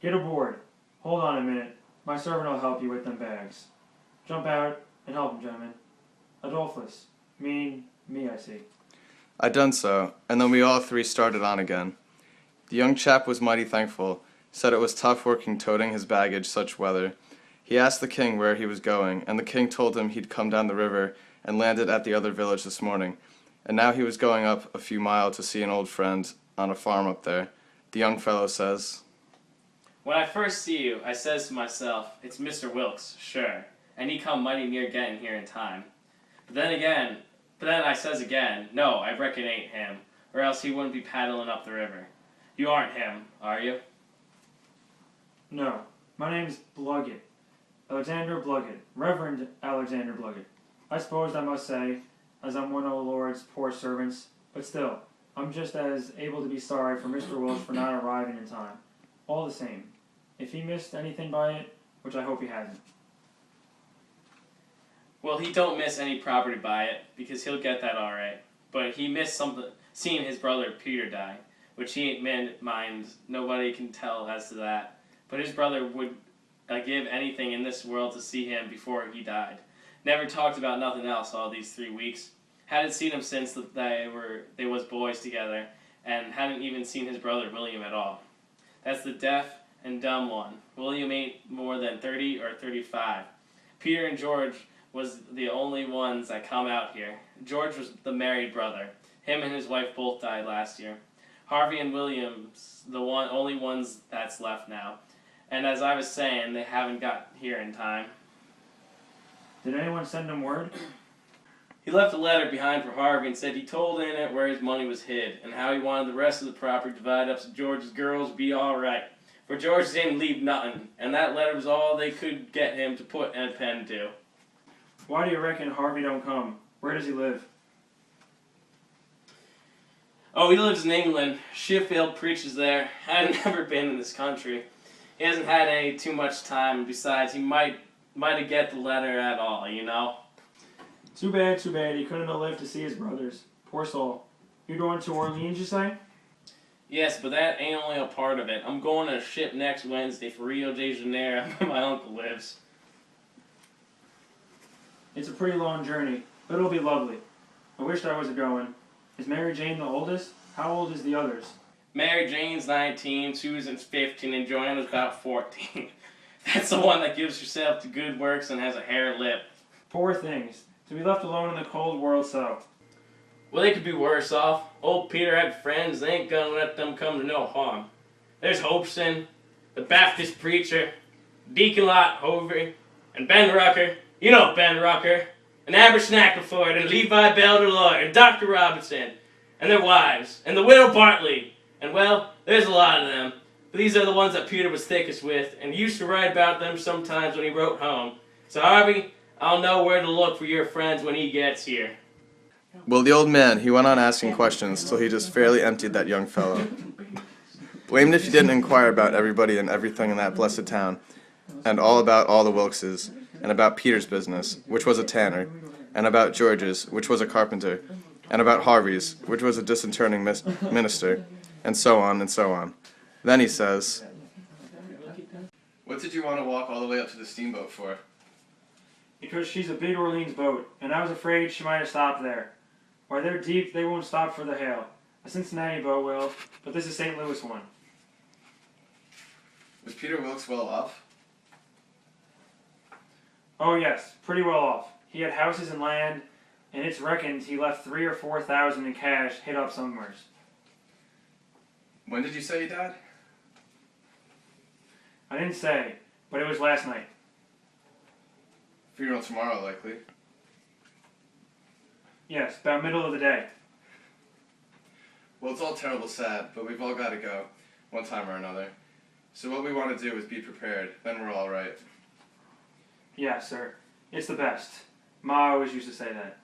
Get aboard. Hold on a minute. My servant will help you with them bags. Jump out and help him, gentlemen. Adolphus. Me, I see. I done so, and then we all three started on again. The young chap was mighty thankful, said it was tough working toting his baggage such weather. He asked the king where he was going, and the king told him he'd come down the river and landed at the other village this morning, and now he was going up a few miles to see an old friend on a farm up there. The young fellow says, "When I first see you, I says to myself, it's Mr. Wilkes, sure, and he come mighty near getting here in time. But then I says again, no, I reckon ain't him, or else he wouldn't be paddling up the river. You aren't him, are you?" No. My name's Blugget. Alexander Blugget. Reverend Alexander Blugget. I suppose I must say, as I'm one of the Lord's poor servants, but still, I'm just as able to be sorry for Mr. Welch for not arriving in time. All the same, if he missed anything by it, which I hope he hasn't. Well, he don't miss any property by it, because he'll get that all right. But he missed something, seeing his brother Peter die, which he ain't mind. Nobody can tell as to that. But his brother would give anything in this world to see him before he died. Never talked about nothing else all these 3 weeks. Hadn't seen him since they was boys together, and hadn't even seen his brother William at all. That's the deaf and dumb one. William ain't more than 30 or 35. Peter and George was the only ones that come out here. George was the married brother. Him and his wife both died last year. Harvey and William's the only ones that's left now. And as I was saying, they haven't got here in time. Did anyone send him word? He left a letter behind for Harvey and said he told in it where his money was hid and how he wanted the rest of the property divided up so George's girls be all right. For George didn't leave nothing, and that letter was all they could get him to put a pen to. Why do you reckon Harvey don't come? Where does he live? Oh, he lives in England. Sheffield preaches there. I've never been in this country. He hasn't had any too much time. Besides, he might have get the letter at all, you know? Too bad. He couldn't have lived to see his brothers. Poor soul. You're going to Orleans, you say? Yes, but that ain't only a part of it. I'm going on a ship next Wednesday for Rio de Janeiro, where my uncle lives. It's a pretty long journey, but it'll be lovely. I wished I was a-going. Is Mary Jane the oldest? How old is the others? Mary Jane's 19, Susan's 15, and Joanna's about 14. That's the one that gives herself to good works and has a hare lip. Poor things. To be left alone in the cold world so. Well, they could be worse off. Old Peter had friends. They ain't gonna let them come to no harm. There's Hopeson, the Baptist preacher, Deacon Lot Hovey, and Ben Rucker. You know Ben Rucker. And Abersnackaford, and Levi Bell the lawyer, and Dr. Robinson, and their wives, and the widow Bartley. And well, there's a lot of them. But these are the ones that Peter was thickest with, and he used to write about them sometimes when he wrote home. So Harvey, I'll know where to look for your friends when he gets here. Well, the old man, he went on asking questions till he just fairly emptied that young fellow. Blamed if he didn't inquire about everybody and everything in that blessed town, and all about all the Wilkses, and about Peter's business, which was a tanner, and about George's, which was a carpenter, and about Harvey's, which was a disinterring minister, and so on and so on. Then he says, "What did you want to walk all the way up to the steamboat for?" Because she's a big Orleans boat, and I was afraid she might have stopped there. Why, they're deep, they won't stop for the hail. A Cincinnati boat will, but this is St. Louis one. Was Peter Wilkes well off? Oh yes, pretty well off. He had houses and land, and it's reckoned he left 3,000 or 4,000 in cash hid up somewheres. When did you say he died? I didn't say, but it was last night. Funeral tomorrow, likely. Yes, about middle of the day. Well, it's all terrible sad, but we've all got to go, one time or another. So what we want to do is be prepared, then we're all right. Yeah, sir. It's the best. Ma always used to say that.